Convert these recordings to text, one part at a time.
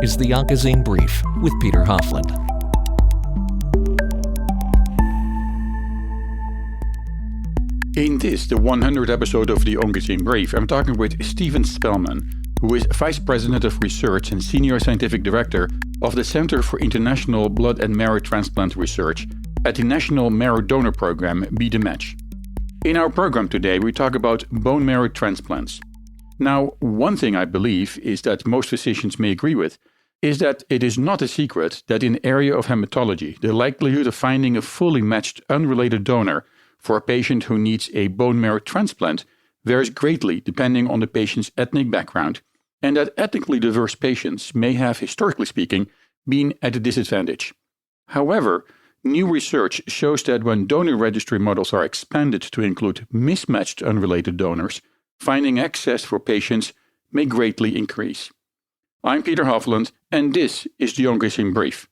is the Onco'Zine Brief with Peter Hofland. In this, the 100th episode of the Onco'Zine Brief, I'm talking with Stephen Spellman, who is Vice President of Research and Senior Scientific Director of the Center for International Blood and Marrow Transplant Research at the National Marrow Donor Program, Mismatched. In our program today, we talk about bone marrow transplants. Now, one thing I believe is that most physicians may agree with is that it is not a secret that in the area of hematology, the likelihood of finding a fully matched unrelated donor for a patient who needs a bone marrow transplant varies greatly depending on the patient's ethnic background, and that ethnically diverse patients may have, historically speaking, been at a disadvantage. However, new research shows that when donor registry models are expanded to include mismatched unrelated donors, finding access for patients may greatly increase. I'm Peter Hofland, and this is the Onco'Zine Brief.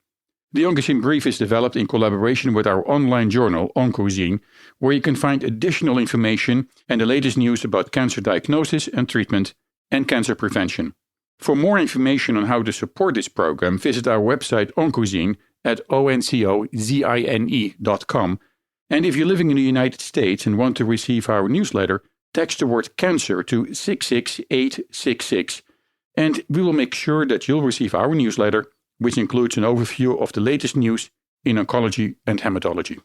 The Onco'Zine Brief is developed in collaboration with our online journal, Onco'Zine, where you can find additional information and the latest news about cancer diagnosis and treatment and cancer prevention. For more information on how to support this program, visit our website Onco'Zine at ONCOZINE.com. And if you're living in the United States and want to receive our newsletter, text the word cancer to 66866, and we will make sure that you'll receive our newsletter, which includes an overview of the latest news in oncology and hematology.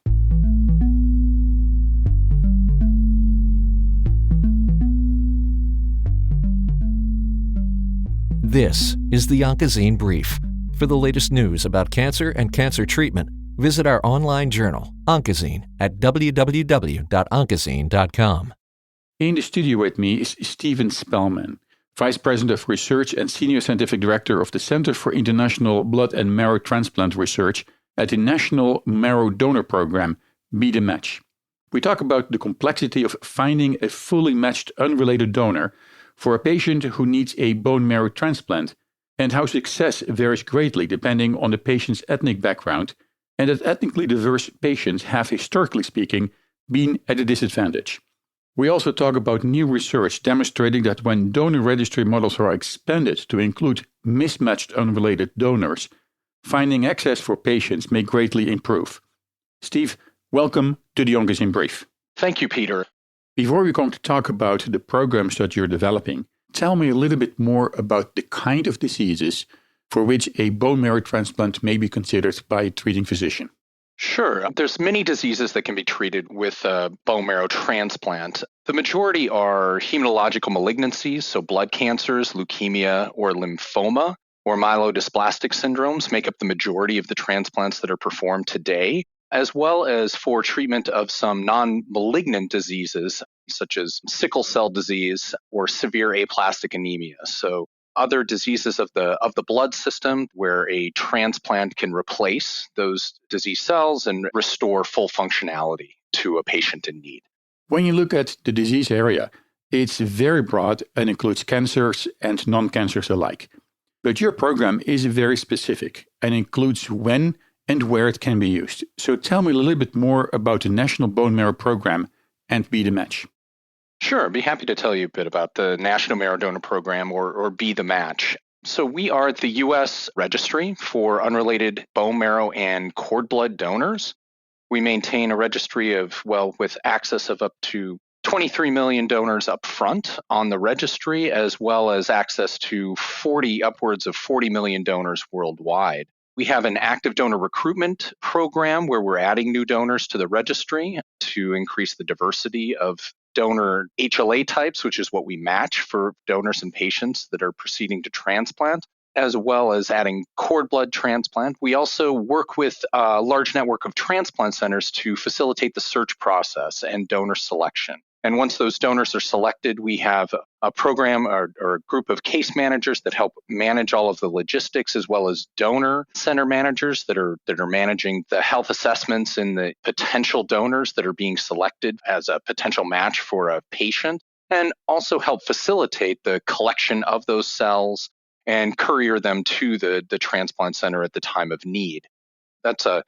This is the Onco'Zine Brief. For the latest news about cancer and cancer treatment, visit our online journal, Onco'Zine, at www.onco'zine.com. In the studio with me is Stephen Spellman, Vice President of Research and Senior Scientific Director of the Center for International Blood and Marrow Transplant Research at the National Marrow Donor Program, Mismatched. We talk about the complexity of finding a fully matched unrelated donor for a patient who needs a bone marrow transplant, and how success varies greatly depending on the patient's ethnic background, and that ethnically diverse patients have, historically speaking, been at a disadvantage. We also talk about new research demonstrating that when donor registry models are expanded to include mismatched unrelated donors, finding access for patients may greatly improve. Steve, welcome to the Onco'Zine Brief. Thank you, Peter. Before we're going to talk about the programs that you're developing, tell me a little bit more about the kind of diseases for which a bone marrow transplant may be considered by a treating physician. Sure. There's many diseases that can be treated with a bone marrow transplant. The majority are hematological malignancies, so blood cancers, leukemia, or lymphoma, or myelodysplastic syndromes make up the majority of the transplants that are performed today, as well as for treatment of some non-malignant diseases, such as sickle cell disease or severe aplastic anemia. So other diseases of the blood system where a transplant can replace those disease cells and restore full functionality to a patient in need. When you look at the disease area, it's very broad and includes cancers and non-cancers alike. But your program is very specific and includes when and where it can be used. So tell me a little bit more about the National Bone Marrow Program and Be the Match. Sure, I'd be happy to tell you a bit about the National Marrow Donor Program, or Be the Match. So we are the U.S. registry for unrelated bone marrow and cord blood donors. We maintain a registry with access of up to 23 million donors up front on the registry, as well as access to upwards of 40 million donors worldwide. We have an active donor recruitment program where we're adding new donors to the registry to increase the diversity of donor HLA types, which is what we match for donors and patients that are proceeding to transplant, as well as adding cord blood transplant. We also work with a large network of transplant centers to facilitate the search process and donor selection. And once those donors are selected, we have a program or a group of case managers that help manage all of the logistics, as well as donor center managers that are managing the health assessments and the potential donors that are being selected as a potential match for a patient, and also help facilitate the collection of those cells and courier them to the transplant center at the time of need. That's a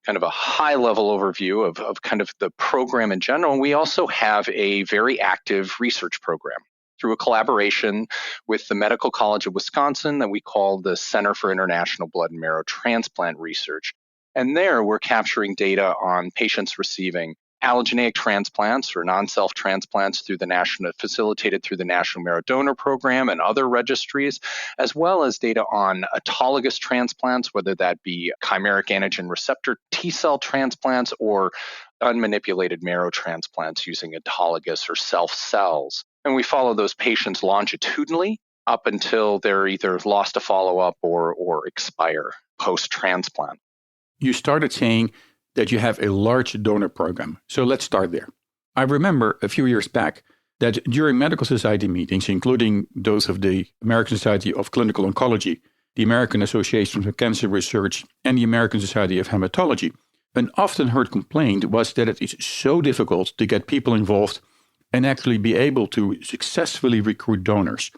kind of a high-level overview of kind of the program in general. We also have a very active research program. through a collaboration with the Medical College of Wisconsin that we call the Center for International Blood and Marrow Transplant Research. And there we're capturing data on patients receiving allogeneic transplants or non-self transplants facilitated through the National Marrow Donor Program and other registries, as well as data on autologous transplants, whether that be chimeric antigen receptor T-cell transplants or unmanipulated marrow transplants using autologous or self cells. And we follow those patients longitudinally up until they're either lost to follow-up or expire post-transplant. You started saying that you have a large donor program. So let's start there. I remember a few years back that during medical society meetings, including those of the American Society of Clinical Oncology, the American Association for Cancer Research, and the American Society of Hematology, an often heard complaint was that it is so difficult to get people involved and actually be able to successfully recruit donors.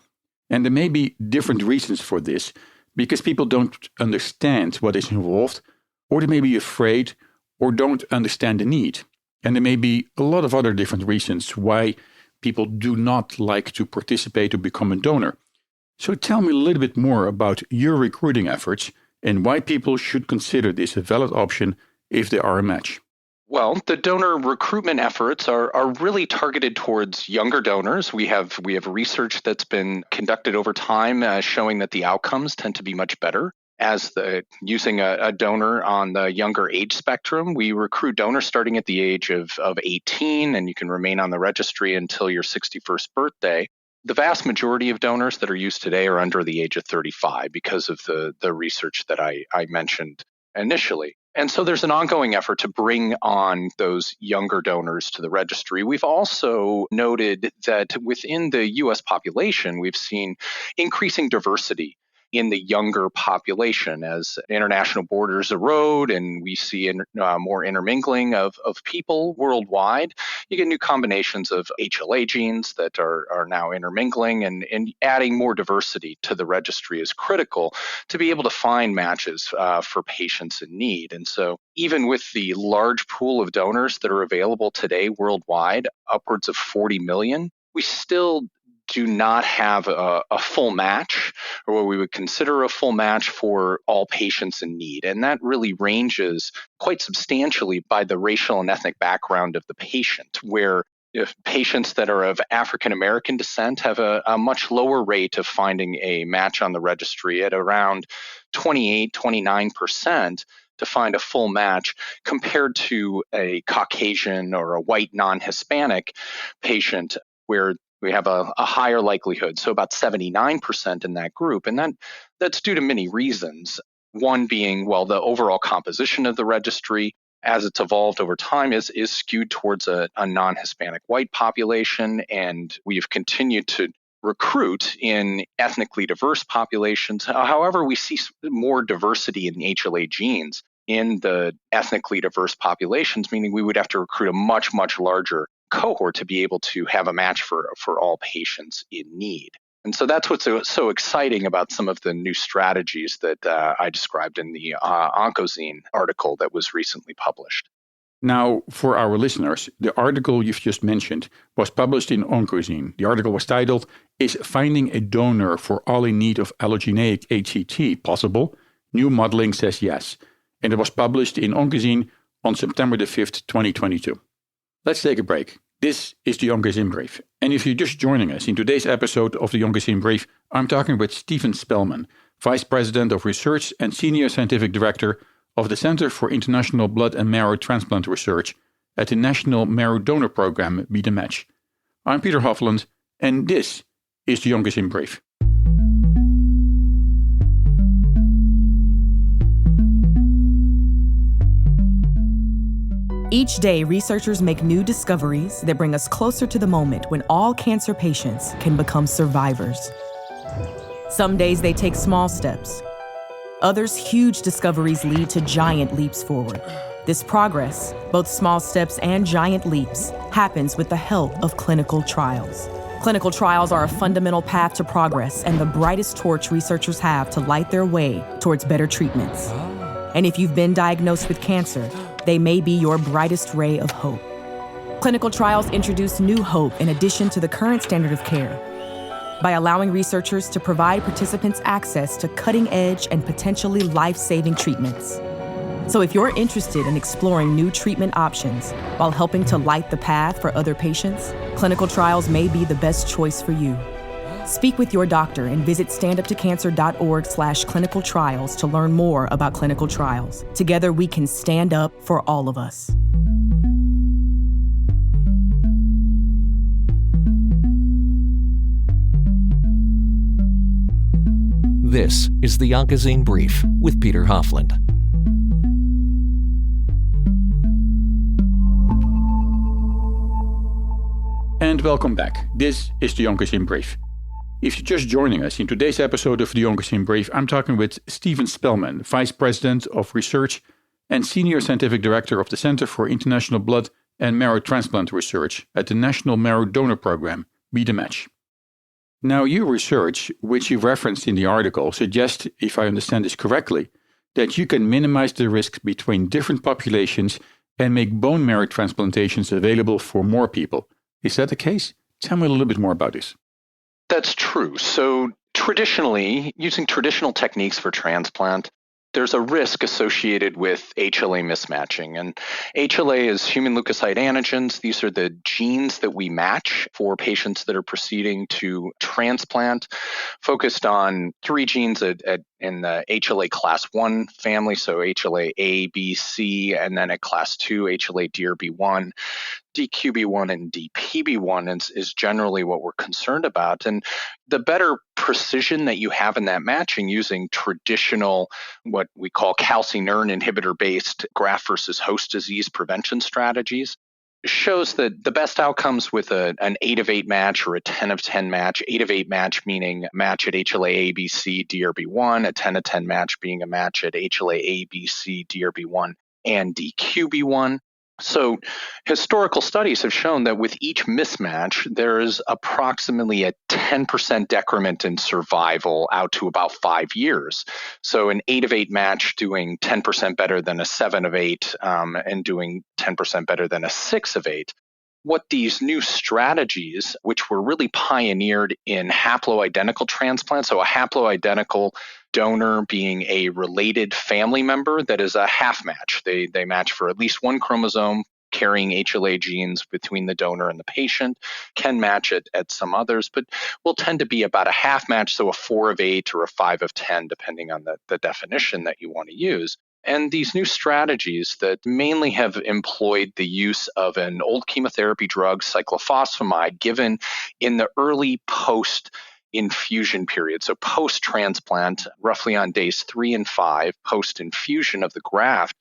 And there may be different reasons for this, because people don't understand what is involved, or they may be afraid or don't understand the need. And there may be a lot of other different reasons why people do not like to participate or become a donor. So tell me a little bit more about your recruiting efforts and why people should consider this a valid option if they are a match. Well, the donor recruitment efforts are really targeted towards younger donors. We have research that's been conducted over time showing that the outcomes tend to be much better. Using a donor on the younger age spectrum, we recruit donors starting at the age of 18, and you can remain on the registry until your 61st birthday. The vast majority of donors that are used today are under the age of 35 because of the research that I mentioned initially. And so there's an ongoing effort to bring on those younger donors to the registry. We've also noted that within the U.S. population, we've seen increasing diversity in the younger population as international borders erode and we see more intermingling of people worldwide. You get new combinations of HLA genes that are now intermingling, and adding more diversity to the registry is critical to be able to find matches for patients in need. And so even with the large pool of donors that are available today worldwide, upwards of 40 million, we still do not have a full match, or what we would consider a full match for all patients in need. And that really ranges quite substantially by the racial and ethnic background of the patient, where if patients that are of African American descent have a much lower rate of finding a match on the registry at around 29% to find a full match compared to a Caucasian or a white non-Hispanic patient where we have a higher likelihood, so about 79% in that group. And that's due to many reasons. One being, well, the overall composition of the registry, as it's evolved over time, is skewed towards a non-Hispanic white population. And we've continued to recruit in ethnically diverse populations. However, we see more diversity in HLA genes in the ethnically diverse populations, meaning we would have to recruit a much, much larger cohort to be able to have a match for all patients in need. And so that's what's so exciting about some of the new strategies that I described in the Onco'Zine article that was recently published. Now, for our listeners, the article you've just mentioned was published in Onco'Zine. The article was titled, "Is Finding a Donor for All in Need of Allogeneic HCT Possible? New Modeling Says Yes." And it was published in Onco'Zine on September the 5th, 2022. Let's take a break. This is the Onco'Zine Brief. And if you're just joining us in today's episode of the Onco'Zine Brief, I'm talking with Stephen Spellman, Vice President of Research and Senior Scientific Director of the Center for International Blood and Marrow Transplant Research at the National Marrow Donor Program, Be the Match. I'm Peter Hofland, and this is the Onco'Zine Brief. Each day, researchers make new discoveries that bring us closer to the moment when all cancer patients can become survivors. Some days they take small steps. Others, huge discoveries lead to giant leaps forward. This progress, both small steps and giant leaps, happens with the help of clinical trials. Clinical trials are a fundamental path to progress and the brightest torch researchers have to light their way towards better treatments. And if you've been diagnosed with cancer, they may be your brightest ray of hope. Clinical trials introduce new hope in addition to the current standard of care. by allowing researchers to provide participants access to cutting-edge and potentially life-saving treatments. So if you're interested in exploring new treatment options while helping to light the path for other patients, clinical trials may be the best choice for you. Speak with your doctor and visit standuptocancer.org/clinical trials to learn more about clinical trials. Together, we can stand up for all of us. This is the Onco'Zine Brief with Peter Hofland. And welcome back. This is the Onco'Zine Brief. If you're just joining us, in today's episode of the Onco'Zine Brief, I'm talking with Stephen Spellman, Vice President of Research and Senior Scientific Director of the Center for International Blood and Marrow Transplant Research at the National Marrow Donor Program, Be the Match. Now, your research, which you referenced in the article, suggests, if I understand this correctly, that you can minimize the risk between different populations and make bone marrow transplantations available for more people. Is that the case? Tell me a little bit more about this. That's true. So traditionally, using traditional techniques for transplant, there's a risk associated with HLA mismatching. And HLA is human leukocyte antigens. These are the genes that we match for patients that are proceeding to transplant, focused on three genes in the HLA class 1 family, so HLA A, B, C, and then at class 2, HLA DRB1. DQB1 and DPB1 is generally what we're concerned about. And the better precision that you have in that matching using traditional, what we call calcineurin inhibitor-based graft versus host disease prevention strategies, shows that the best outcomes with an 8 of 8 match or a 10 of 10 match, 8 of 8 match meaning match at HLA ABC DRB1, a 10 of 10 match being a match at HLA ABC DRB1 and DQB1. So historical studies have shown that with each mismatch, there is approximately a 10% decrement in survival out to about 5 years. So an 8 of 8 match doing 10% better than a 7 of 8 and doing 10% better than a 6 of 8. What these new strategies, which were really pioneered in haploidentical transplants, so a haploidentical donor being a related family member that is a half match. They match for at least one chromosome carrying HLA genes between the donor and the patient, can match it at some others, but will tend to be about a half match, so a 4 of 8 or a 5 of 10, depending on the definition that you want to use. And these new strategies that mainly have employed the use of an old chemotherapy drug, cyclophosphamide, given in the early post-infusion period, so post-transplant, roughly on days 3 and 5, post-infusion of the graft,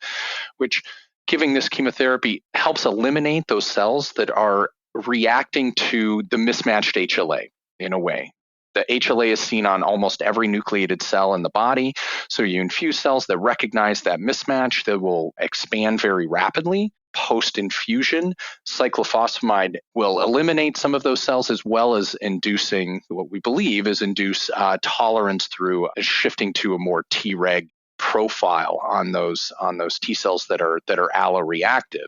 which giving this chemotherapy helps eliminate those cells that are reacting to the mismatched HLA in a way. The HLA is seen on almost every nucleated cell in the body. So you infuse cells that recognize that mismatch that will expand very rapidly. Post-infusion, cyclophosphamide will eliminate some of those cells as well as inducing what we believe is induce tolerance through shifting to a more Treg profile on those T cells that are alloreactive.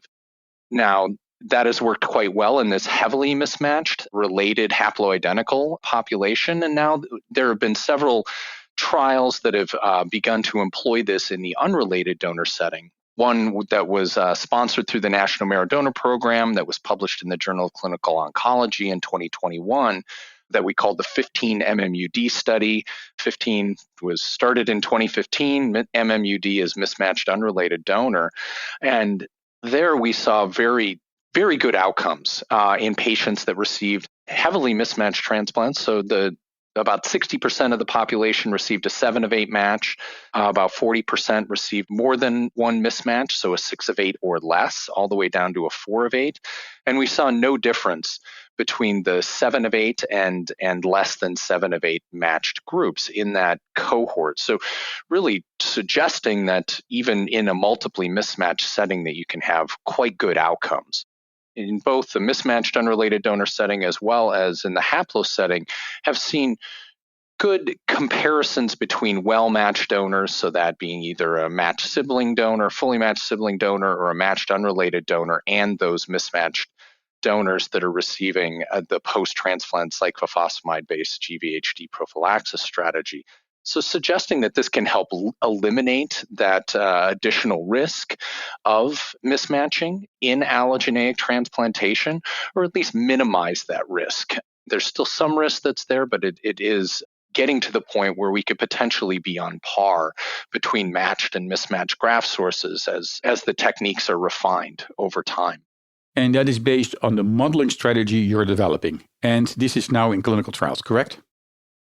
Now, that has worked quite well in this heavily mismatched, related haploidentical population. And now there have been several trials that have begun to employ this in the unrelated donor setting. One that was sponsored through the National Marrow Donor Program that was published in the Journal of Clinical Oncology in 2021 that we called the 15 MMUD study. 15 was started in 2015. MMUD is mismatched unrelated donor. And there we saw very good outcomes in patients that received heavily mismatched transplants. So about 60% of the population received a 7 of 8 match. About 40% received more than one mismatch, so a 6 of 8 or less, all the way down to a 4 of 8. And we saw no difference between the 7 of 8 and less than 7 of 8 matched groups in that cohort. So really suggesting that even in a multiply mismatched setting that you can have quite good outcomes. In both the mismatched unrelated donor setting as well as in the haplo setting, have seen good comparisons between well-matched donors, so that being either a matched sibling donor, fully matched sibling donor, or a matched unrelated donor, and those mismatched donors that are receiving the post-transplant cyclophosphamide-based GVHD prophylaxis strategy. So suggesting that this can help eliminate that additional risk of mismatching in allogeneic transplantation, or at least minimize that risk. There's still some risk that's there, but it is getting to the point where we could potentially be on par between matched and mismatched graft sources as the techniques are refined over time. And that is based on the modeling strategy you're developing. And this is now in clinical trials, correct?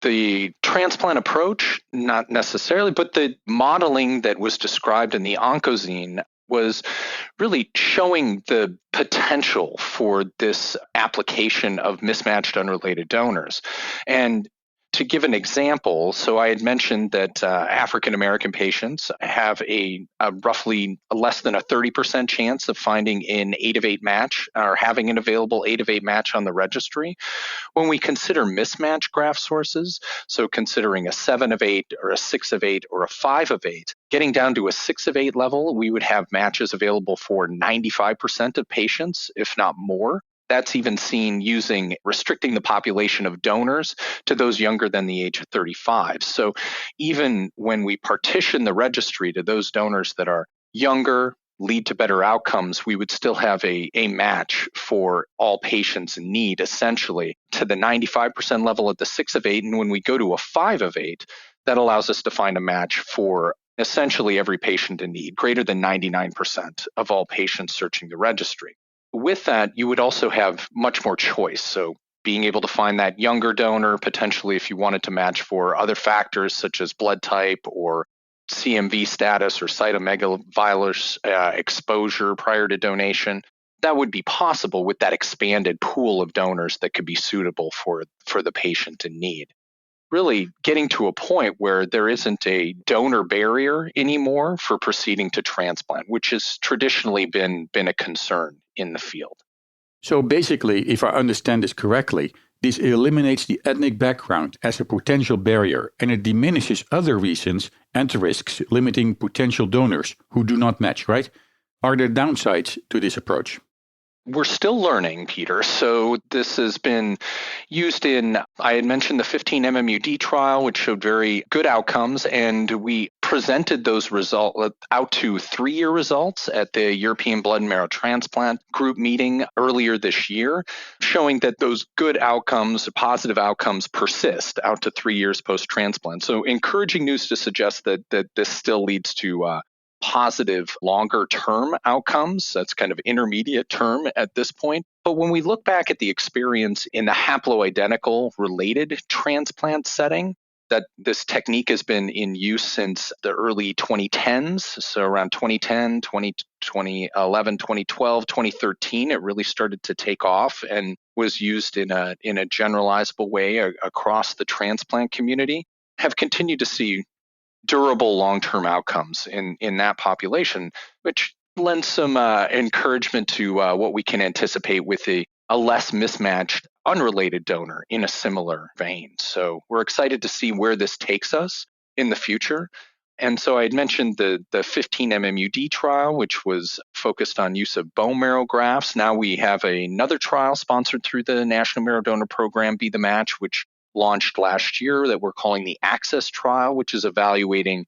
The transplant approach, not necessarily, but the modeling that was described in the Onco'Zine was really showing the potential for this application of mismatched unrelated donors. And to give an example, so I had mentioned that African American patients have a roughly less than a 30% chance of finding an 8 of 8 match or having an available 8 of 8 match on the registry. When we consider mismatched graft sources, so considering a 7 of 8 or a 6 of 8 or a 5 of 8, getting down to a 6 of 8 level, we would have matches available for 95% of patients, if not more. That's even seen restricting the population of donors to those younger than the age of 35. So even when we partition the registry to those donors that are younger, lead to better outcomes, we would still have a match for all patients in need, essentially, to the 95% level at the 6 of 8. And when we go to a 5 of 8, that allows us to find a match for essentially every patient in need, greater than 99% of all patients searching the registry. With that, you would also have much more choice. So being able to find that younger donor, potentially if you wanted to match for other factors such as blood type or CMV status or cytomegalovirus exposure prior to donation, that would be possible with that expanded pool of donors that could be suitable for the patient in need. Really getting to a point where there isn't a donor barrier anymore for proceeding to transplant, which has traditionally been a concern in the field. So basically, if I understand this correctly, this eliminates the ethnic background as a potential barrier, and it diminishes other reasons and risks limiting potential donors who do not match, right? Are there downsides to this approach? We're still learning, Peter. So this has been used I had mentioned the 15 MMUD trial, which showed very good outcomes, and we presented those results out to 3-year results at the European Blood and Marrow Transplant Group meeting earlier this year, showing that those good outcomes, positive outcomes, persist out to 3 years post-transplant. So encouraging news to suggest that this still leads to positive longer-term outcomes. That's kind of intermediate term at this point. But when we look back at the experience in the haploidentical related transplant setting, that this technique has been in use since the early 2010s. So around 2010, 2011, 2012, 2013, it really started to take off and was used in a generalizable way across the transplant community, have continued to see durable long-term outcomes in that population, which lends some encouragement to what we can anticipate with a less mismatched, unrelated donor in a similar vein. So we're excited to see where this takes us in the future. And so I had mentioned the 15 MMUD trial, which was focused on use of bone marrow grafts. Now we have another trial sponsored through the National Marrow Donor Program, Be the Match, which launched last year, that we're calling the ACCESS trial, which is evaluating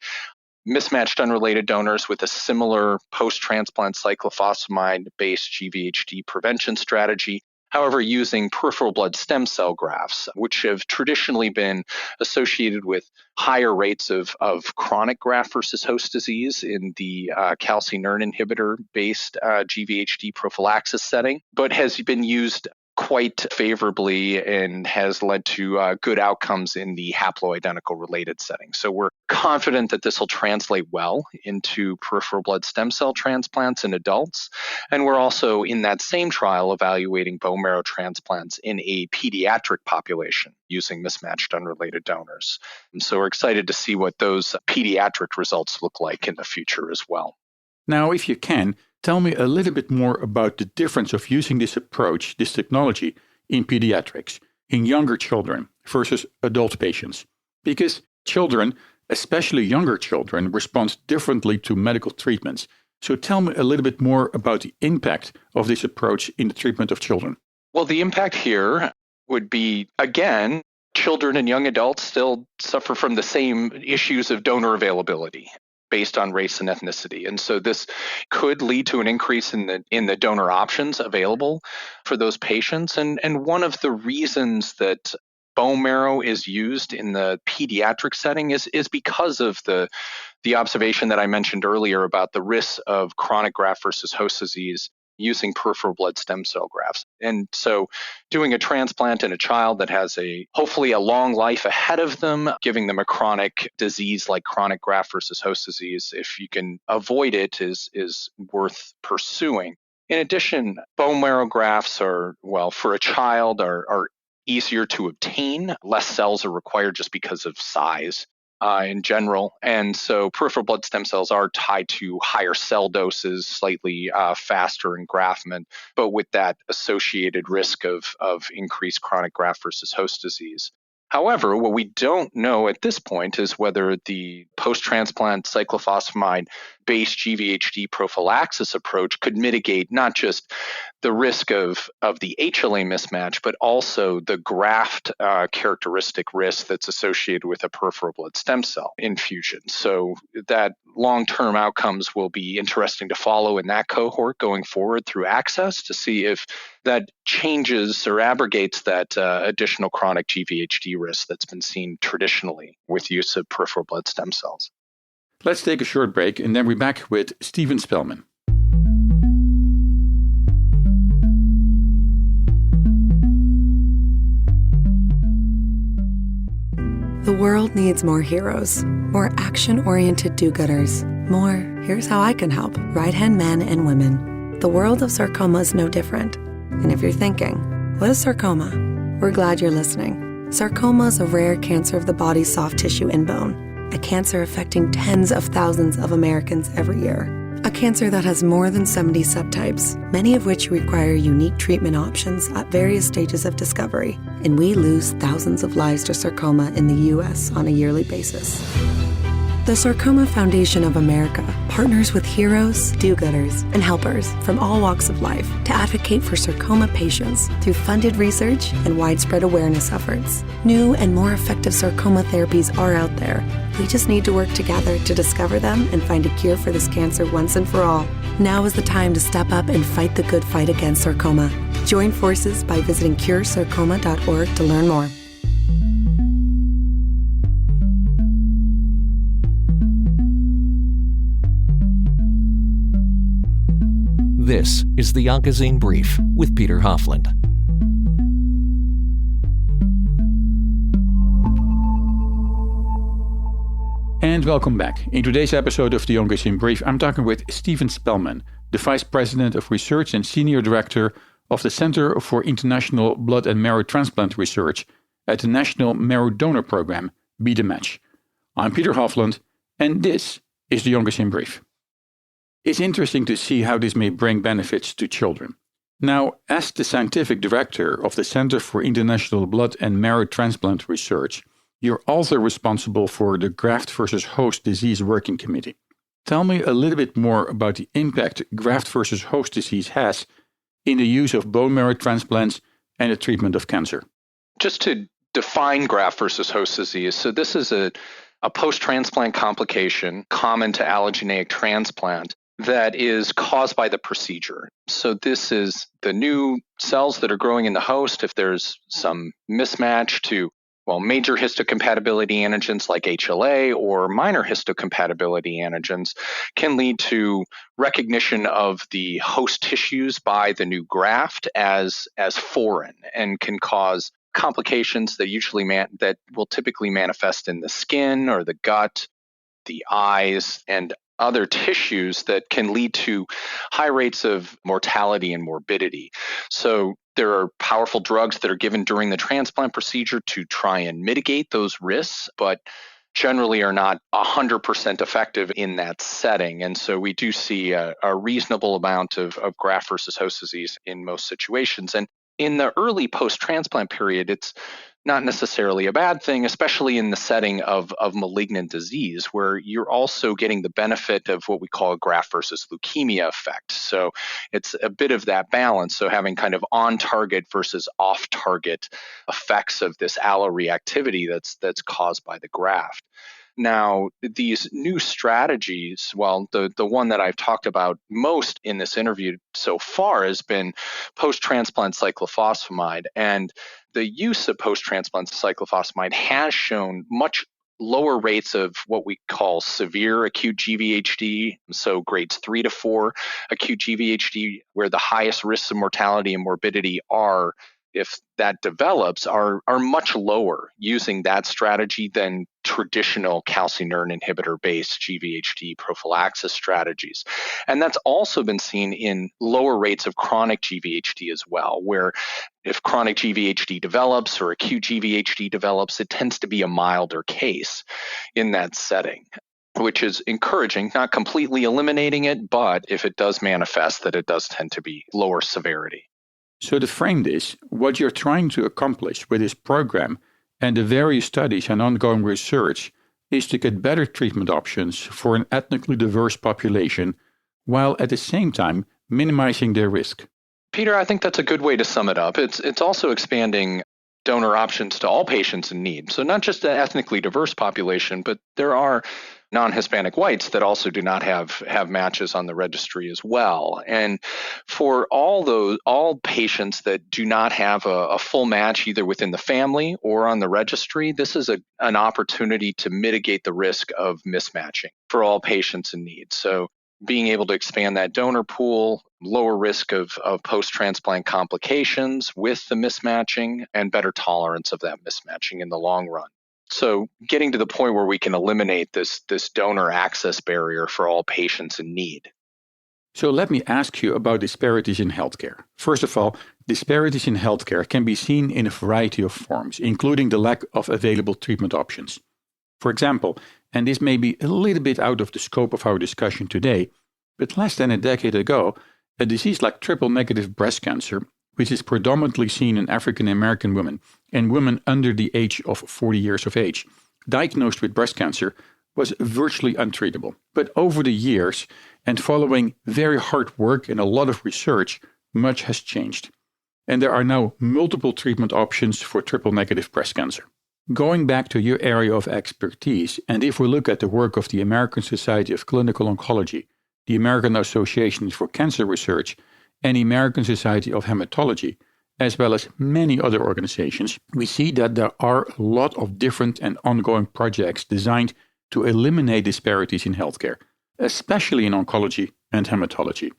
mismatched unrelated donors with a similar post-transplant cyclophosphamide-based GVHD prevention strategy. However, using peripheral blood stem cell grafts, which have traditionally been associated with higher rates of chronic graft versus host disease in the calcineurin inhibitor-based GVHD prophylaxis setting, but has been used quite favorably and has led to good outcomes in the haploidentical related setting. So we're confident that this will translate well into peripheral blood stem cell transplants in adults. And we're also in that same trial evaluating bone marrow transplants in a pediatric population using mismatched unrelated donors. And so we're excited to see what those pediatric results look like in the future as well. Now, if you can, tell me a little bit more about the difference of using this approach, this technology, in pediatrics, in younger children versus adult patients. Because children, especially younger children, respond differently to medical treatments. So tell me a little bit more about the impact of this approach in the treatment of children. Well, the impact here would be, again, children and young adults still suffer from the same issues of donor availability based on race and ethnicity. And so this could lead to an increase in the donor options available for those patients. And one of the reasons that bone marrow is used in the pediatric setting is because of the observation that I mentioned earlier about the risks of chronic graft versus host disease using peripheral blood stem cell grafts. And so doing a transplant in a child that has hopefully a long life ahead of them, giving them a chronic disease like chronic graft versus host disease, if you can avoid it, is worth pursuing. In addition, bone marrow grafts are, well, for a child are easier to obtain. Less cells are required just because of size. In general. And so peripheral blood stem cells are tied to higher cell doses, slightly faster engraftment, but with that associated risk of increased chronic graft versus host disease. However, what we don't know at this point is whether the post-transplant cyclophosphamide-based GVHD prophylaxis approach could mitigate not just the risk of the HLA mismatch, but also the graft characteristic risk that's associated with a peripheral blood stem cell infusion. So that long-term outcomes will be interesting to follow in that cohort going forward through access to see if that changes or abrogates that additional chronic GVHD risk that's been seen traditionally with use of peripheral blood stem cells. Let's take a short break and then we're back with Stephen Spellman. The world needs more heroes, more action-oriented do-gooders, more here's how I can help right-hand men and women. The world of sarcoma is no different. And if you're thinking, what is sarcoma? We're glad you're listening. Sarcoma is a rare cancer of the body's soft tissue and bone, a cancer affecting tens of thousands of Americans every year. A cancer that has more than 70 subtypes, many of which require unique treatment options at various stages of discovery, and we lose thousands of lives to sarcoma in the U.S. on a yearly basis. The Sarcoma Foundation of America partners with heroes, do-gooders, and helpers from all walks of life to advocate for sarcoma patients through funded research and widespread awareness efforts. New and more effective sarcoma therapies are out there. We just need to work together to discover them and find a cure for this cancer once and for all. Now is the time to step up and fight the good fight against sarcoma. Join forces by visiting curesarcoma.org to learn more. This is the Onco'Zine Brief with Peter Hofland. And welcome back. In today's episode of the Onco'Zine Brief, I'm talking with Stephen Spellman, the Vice President of Research and Senior Director of the Center for International Blood and Marrow Transplant Research at the National Marrow Donor Program, Be The Match. I'm Peter Hofland, and this is the Onco'Zine Brief. It's interesting to see how this may bring benefits to children. Now, as the Scientific Director of the Center for International Blood and Marrow Transplant Research, you're also responsible for the Graft versus Host Disease Working Committee. Tell me a little bit more about the impact graft versus host disease has in the use of bone marrow transplants and the treatment of cancer. Just to define graft versus host disease, so this is a post-transplant complication common to allogeneic transplant that is caused by the procedure. So this is the new cells that are growing in the host. If there's some mismatch to major histocompatibility antigens like HLA or minor histocompatibility antigens can lead to recognition of the host tissues by the new graft as foreign and can cause complications that will typically manifest in the skin or the gut, the eyes, and other tissues that can lead to high rates of mortality and morbidity. So there are powerful drugs that are given during the transplant procedure to try and mitigate those risks, but generally are not 100% effective in that setting. And so we do see a reasonable amount of graft versus host disease in most situations. And in the early post-transplant period, it's not necessarily a bad thing, especially in the setting of malignant disease, where you're also getting the benefit of what we call a graft versus leukemia effect. So it's a bit of that balance. So having kind of on-target versus off-target effects of this alloreactivity that's caused by the graft. Now, these new strategies, well, the one that I've talked about most in this interview so far has been post-transplant cyclophosphamide. And the use of post-transplant cyclophosphamide has shown much lower rates of what we call severe acute GVHD, so grades 3 to 4 acute GVHD, where the highest risks of mortality and morbidity are, if that develops, are much lower using that strategy than traditional calcineurin inhibitor-based GVHD prophylaxis strategies. And that's also been seen in lower rates of chronic GVHD as well, where if chronic GVHD develops or acute GVHD develops, it tends to be a milder case in that setting, which is encouraging, not completely eliminating it, but if it does manifest, that it does tend to be lower severity. So to frame this, what you're trying to accomplish with this program and the various studies and ongoing research is to get better treatment options for an ethnically diverse population, while at the same time minimizing their risk. Peter, I think that's a good way to sum it up. It's also expanding donor options to all patients in need. So not just the ethnically diverse population, but there are non-Hispanic whites that also do not have matches on the registry as well. And for all patients that do not have a full match either within the family or on the registry, this is an opportunity to mitigate the risk of mismatching for all patients in need. So being able to expand that donor pool, lower risk of post-transplant complications with the mismatching, and better tolerance of that mismatching in the long run. So getting to the point where we can eliminate this donor access barrier for all patients in need. So let me ask you about disparities in healthcare. First of all, disparities in healthcare can be seen in a variety of forms, including the lack of available treatment options. For example, and this may be a little bit out of the scope of our discussion today, but less than a decade ago, a disease like triple-negative breast cancer, which is predominantly seen in African American women and women under the age of 40 years of age, diagnosed with breast cancer, was virtually untreatable. But over the years, and following very hard work and a lot of research, much has changed. And there are now multiple treatment options for triple-negative breast cancer. Going back to your area of expertise, and if we look at the work of the American Society of Clinical Oncology, the American Association for Cancer Research, and the American Society of Hematology, as well as many other organizations, we see that there are a lot of different and ongoing projects designed to eliminate disparities in healthcare, especially in oncology and hematology.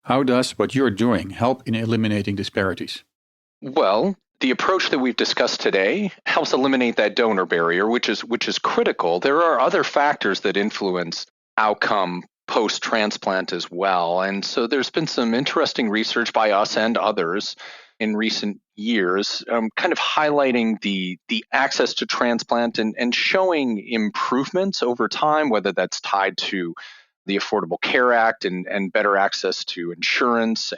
How does what you're doing help in eliminating disparities? Well, the approach that we've discussed today helps eliminate that donor barrier, which is critical. There are other factors that influence outcome post-transplant as well. And so there's been some interesting research by us and others in recent years, kind of highlighting the access to transplant and showing improvements over time, whether that's tied to the Affordable Care Act and better access to insurance,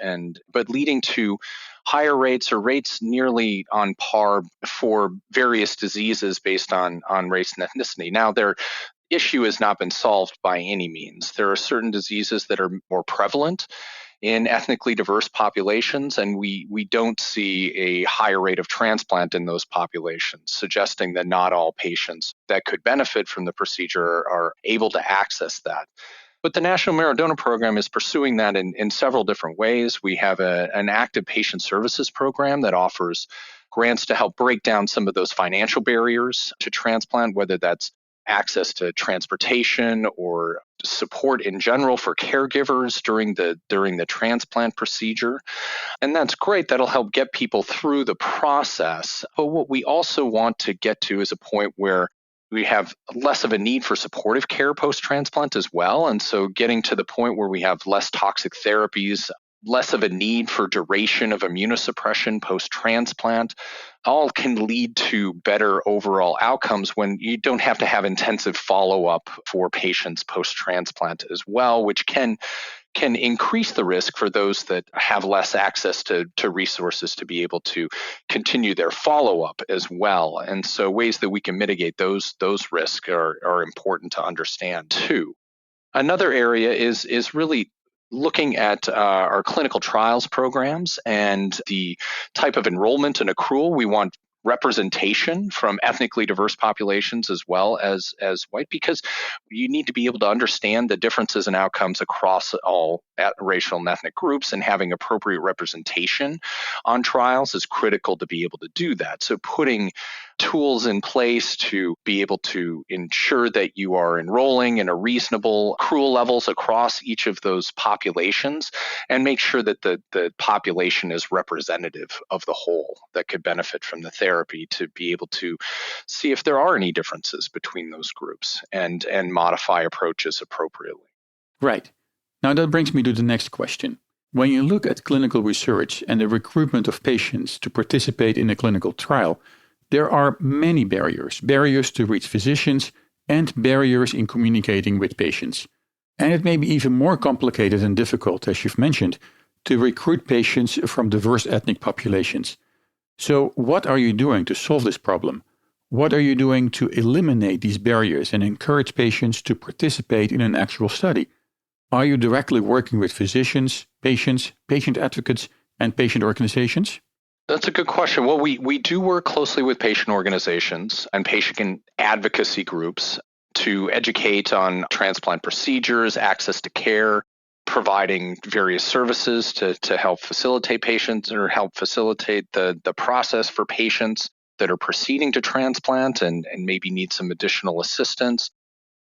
but leading to higher rates or rates nearly on par for various diseases based on race and ethnicity. Now, their issue has not been solved by any means. There are certain diseases that are more prevalent in ethnically diverse populations, and we don't see a higher rate of transplant in those populations, suggesting that not all patients that could benefit from the procedure are able to access that. But the National Marrow Donor Program is pursuing that in several different ways. We have an active patient services program that offers grants to help break down some of those financial barriers to transplant, whether that's access to transportation or support in general for caregivers during the transplant procedure. And that's great. That'll help get people through the process. But what we also want to get to is a point where we have less of a need for supportive care post-transplant as well. And so getting to the point where we have less toxic therapies, less of a need for duration of immunosuppression post-transplant, all can lead to better overall outcomes when you don't have to have intensive follow-up for patients post-transplant as well, which can can increase the risk for those that have less access to resources to be able to continue their follow-up as well. And so ways that we can mitigate those risks are important to understand too. Another area is really looking at our clinical trials programs and the type of enrollment and accrual. We want representation from ethnically diverse populations as well as white, because you need to be able to understand the differences in outcomes across all racial and ethnic groups, and having appropriate representation on trials is critical to be able to do that. So putting tools in place to be able to ensure that you are enrolling in a reasonable accrual levels across each of those populations, and make sure that the population is representative of the whole that could benefit from the therapy, to be able to see if there are any differences between those groups and modify approaches appropriately. Right. Now that brings me to the next question. When you look at clinical research and the recruitment of patients to participate in a clinical trial, there are many barriers to reach physicians and barriers in communicating with patients. And it may be even more complicated and difficult, as you've mentioned, to recruit patients from diverse ethnic populations. So what are you doing to solve this problem? What are you doing to eliminate these barriers and encourage patients to participate in an actual study? Are you directly working with physicians, patients, patient advocates, and patient organizations? That's a good question. Well, we do work closely with patient organizations and patient advocacy groups to educate on transplant procedures, access to care, providing various services to help facilitate patients or help facilitate the process for patients that are proceeding to transplant and maybe need some additional assistance.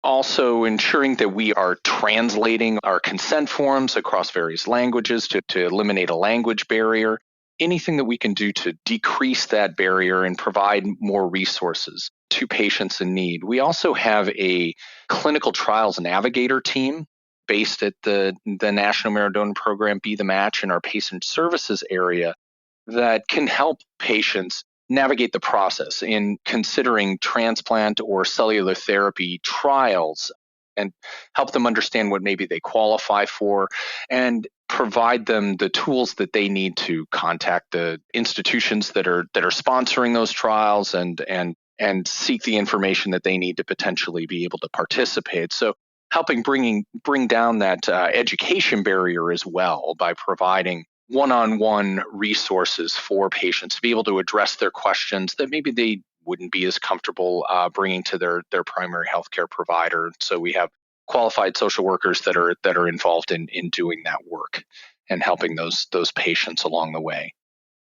Also ensuring that we are translating our consent forms across various languages to eliminate a language barrier. Anything that we can do to decrease that barrier and provide more resources to patients in need. We also have a clinical trials navigator team based at the National Marrow Donor Program, Be the Match, in our patient services area that can help patients navigate the process in considering transplant or cellular therapy trials, and help them understand what maybe they qualify for, and provide them the tools that they need to contact the institutions that are sponsoring those trials and seek the information that they need to potentially be able to participate. So helping bring down that education barrier as well by providing one-on-one resources for patients to be able to address their questions that maybe they wouldn't be as comfortable bringing to their primary healthcare provider. So we have qualified social workers that are involved in doing that work and helping those patients along the way.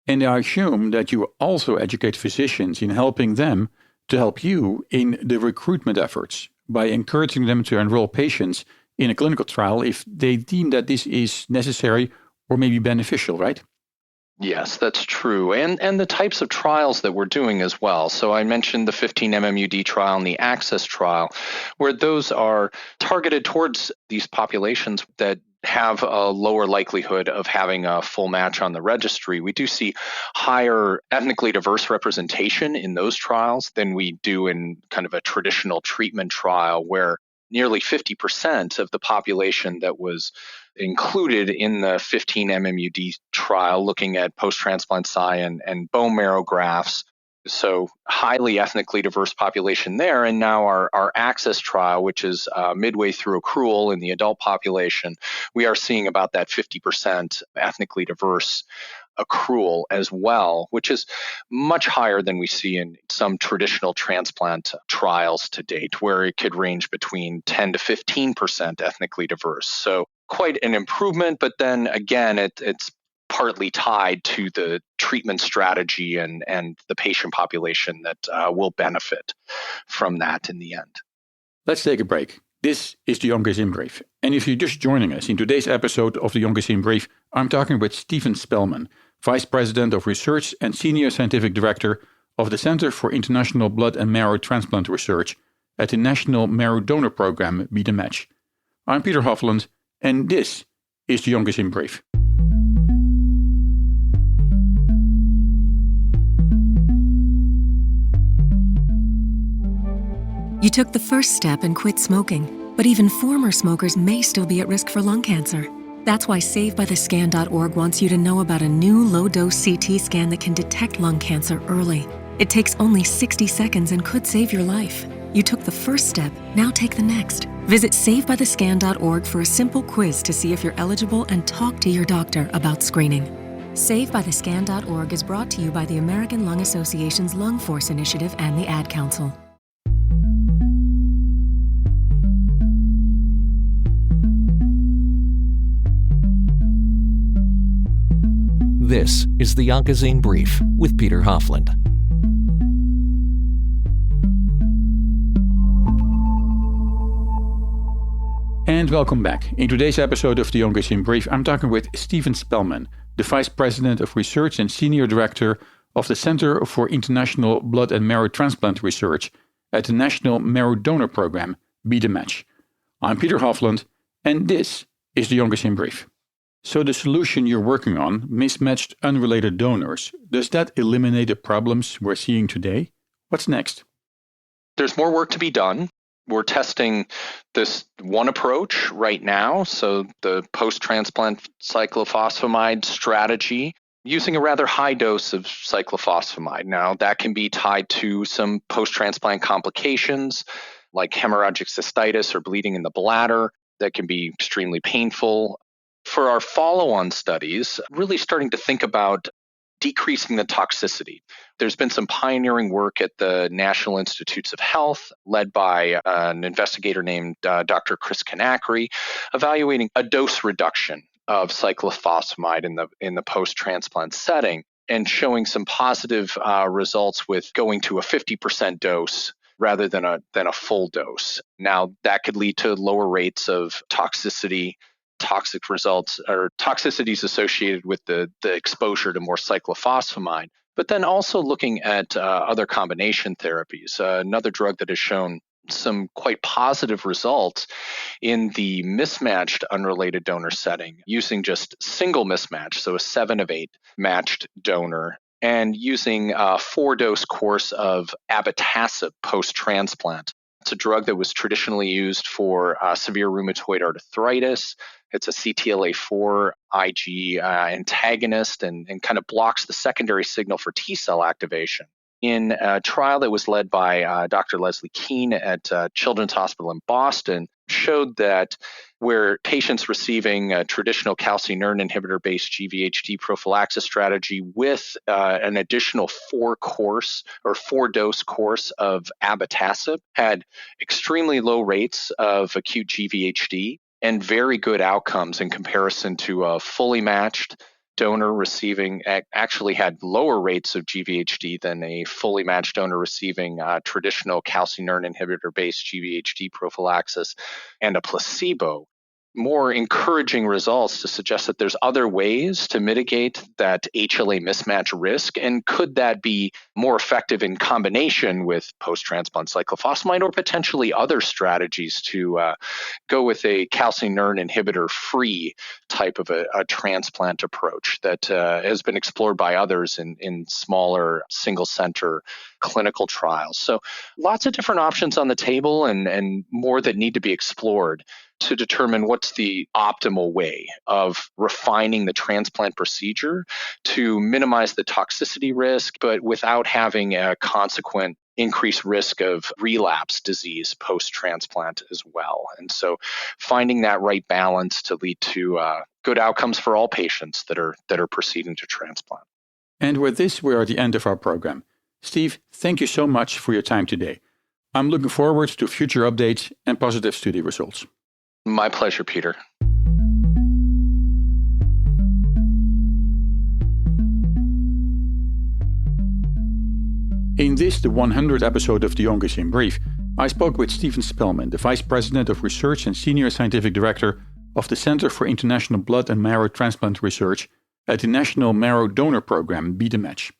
And I assume that you also educate physicians in helping them to help you in the recruitment efforts by encouraging them to enroll patients in a clinical trial if they deem that this is necessary or maybe beneficial, right? Yes, that's true. And the types of trials that we're doing as well. So I mentioned the 15 MMUD trial and the ACCESS trial, where those are targeted towards these populations that have a lower likelihood of having a full match on the registry. We do see higher ethnically diverse representation in those trials than we do in kind of a traditional treatment trial, where nearly 50% of the population that was included in the 15 MMUD trial looking at post-transplant SCI and bone marrow grafts. So highly ethnically diverse population there. And now our ACCESS trial, which is midway through accrual in the adult population, we are seeing about that 50% ethnically diverse accrual as well, which is much higher than we see in some traditional transplant trials to date, where it could range between 10 to 15% ethnically diverse. So quite an improvement, but then again, it's partly tied to the treatment strategy and the patient population that will benefit from that in the end. Let's take a break. This is the Onco'Zine Brief. And if you're just joining us in today's episode of the Onco'Zine Brief, I'm talking with Stephen Spellman, Vice President of Research and Senior Scientific Director of the Center for International Blood and Marrow Transplant Research at the National Marrow Donor Program, Be the Match. I'm Peter Hofland, and this is the Onco'Zine Brief. You took the first step and quit smoking, but even former smokers may still be at risk for lung cancer. That's why SaveByTheScan.org wants you to know about a new low-dose CT scan that can detect lung cancer early. It takes only 60 seconds and could save your life. You took the first step, now take the next. Visit SaveByTheScan.org for a simple quiz to see if you're eligible and talk to your doctor about screening. SaveByTheScan.org is brought to you by the American Lung Association's Lung Force Initiative and the Ad Council. This is the Onco'Zine Brief with Peter Hofland. And welcome back. In today's episode of the Onco'Zine Brief, I'm talking with Stephen Spellman, the Vice President of Research and Senior Director of the Center for International Blood and Marrow Transplant Research at the National Marrow Donor Program, Be the Match. I'm Peter Hofland, and this is the Onco'Zine Brief. So the solution you're working on, mismatched unrelated donors, does that eliminate the problems we're seeing today? What's next? There's more work to be done. We're testing this one approach right now, so the post-transplant cyclophosphamide strategy, using a rather high dose of cyclophosphamide. Now, that can be tied to some post-transplant complications like hemorrhagic cystitis or bleeding in the bladder that can be extremely painful. For our follow-on studies, really starting to think about decreasing the toxicity. There's been some pioneering work at the National Institutes of Health, led by an investigator named Dr. Chris Kanakri, evaluating a dose reduction of cyclophosphamide in the post-transplant setting and showing some positive results with going to a 50% dose rather than a full dose. Now, that could lead to lower rates of toxicity, toxic results or toxicities associated with the exposure to more cyclophosphamide, but then also looking at other combination therapies. Another drug that has shown some quite positive results in the mismatched unrelated donor setting, using just single mismatch, so a 7 of 8 matched donor, and using a 4-dose course of abatacept post-transplant. It's a drug that was traditionally used for severe rheumatoid arthritis. It's a CTLA-4 Ig antagonist and kind of blocks the secondary signal for T-cell activation. In a trial that was led by Dr. Leslie Keene at Children's Hospital in Boston, showed that where patients receiving a traditional calcineurin inhibitor-based GVHD prophylaxis strategy with an additional 4-dose course of abatacept had extremely low rates of acute GVHD and very good outcomes in comparison to a fully matched donor receiving, actually had lower rates of GVHD than a fully matched donor receiving traditional calcineurin inhibitor-based GVHD prophylaxis and a placebo. More encouraging results to suggest that there's other ways to mitigate that HLA mismatch risk, and could that be more effective in combination with post-transplant cyclophosphamide or potentially other strategies to go with a calcineurin inhibitor-free type of a transplant approach that has been explored by others in smaller single-center clinical trials. So lots of different options on the table and more that need to be explored to determine what's the optimal way of refining the transplant procedure to minimize the toxicity risk, but without having a consequent increased risk of relapse disease post-transplant as well. And so finding that right balance to lead to good outcomes for all patients that are proceeding to transplant. And with this, we are at the end of our program. Steve, thank you so much for your time today. I'm looking forward to future updates and positive study results. My pleasure, Peter. In this, the 100th episode of the Onco'Zine Brief, I spoke with Stephen Spellman, the Vice President of Research and Senior Scientific Director of the Center for International Blood and Marrow Transplant Research at the National Marrow Donor Program, Be the Match.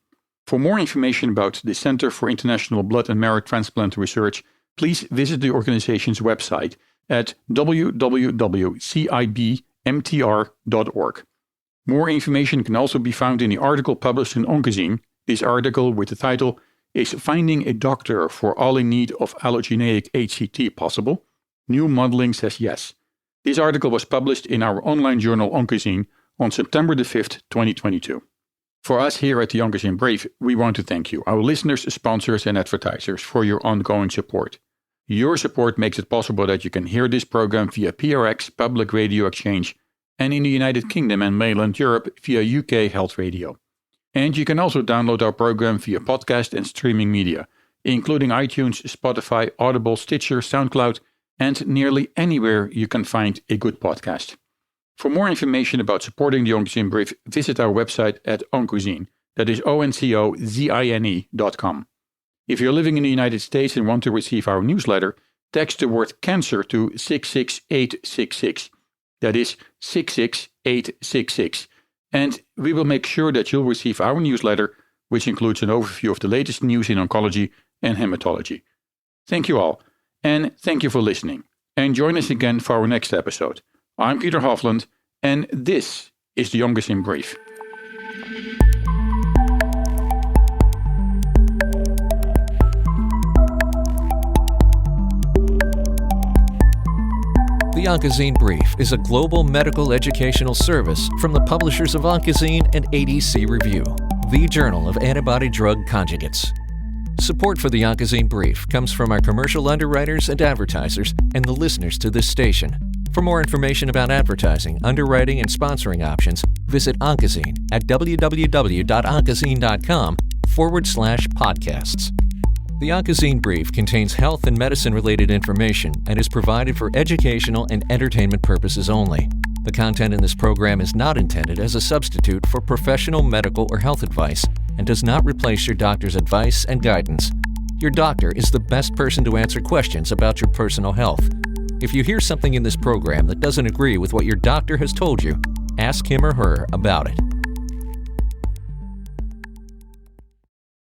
For more information about the Center for International Blood and Marrow Transplant Research, please visit the organization's website at www.cibmtr.org. More information can also be found in the article published in Onco'Zine. This article, with the title, Is Finding a Doctor for All in Need of Allogeneic HCT Possible? New Modeling Says Yes. This article was published in our online journal Onco'Zine on September the 5th, 2022. For us here at the Onco'Zine Brief, we want to thank you, our listeners, sponsors and advertisers, for your ongoing support. Your support makes it possible that you can hear this program via PRX, Public Radio Exchange, and in the United Kingdom and mainland Europe via UK Health Radio. And you can also download our program via podcast and streaming media, including iTunes, Spotify, Audible, Stitcher, SoundCloud, and nearly anywhere you can find a good podcast. For more information about supporting the Onco'Zine Brief, visit our website at Onco'Zine, that is ONCOZINE.com. If you're living in the United States and want to receive our newsletter, text the word cancer to 66866. That is 66866. And we will make sure that you'll receive our newsletter, which includes an overview of the latest news in oncology and hematology. Thank you all, and thank you for listening. And join us again for our next episode. I'm Peter Hofland, and this is the Onco'Zine Brief. The Onco'Zine Brief is a global medical educational service from the publishers of Onco'Zine and ADC Review, the journal of antibody-drug conjugates. Support for the Onco'Zine Brief comes from our commercial underwriters and advertisers and the listeners to this station. For more information about advertising, underwriting, and sponsoring options, visit Onco'Zine at www.onco'zine.com/podcasts. The Onco'Zine Brief contains health and medicine-related information and is provided for educational and entertainment purposes only. The content in this program is not intended as a substitute for professional medical or health advice and does not replace your doctor's advice and guidance. Your doctor is the best person to answer questions about your personal health. If you hear something in this program that doesn't agree with what your doctor has told you, ask him or her about it.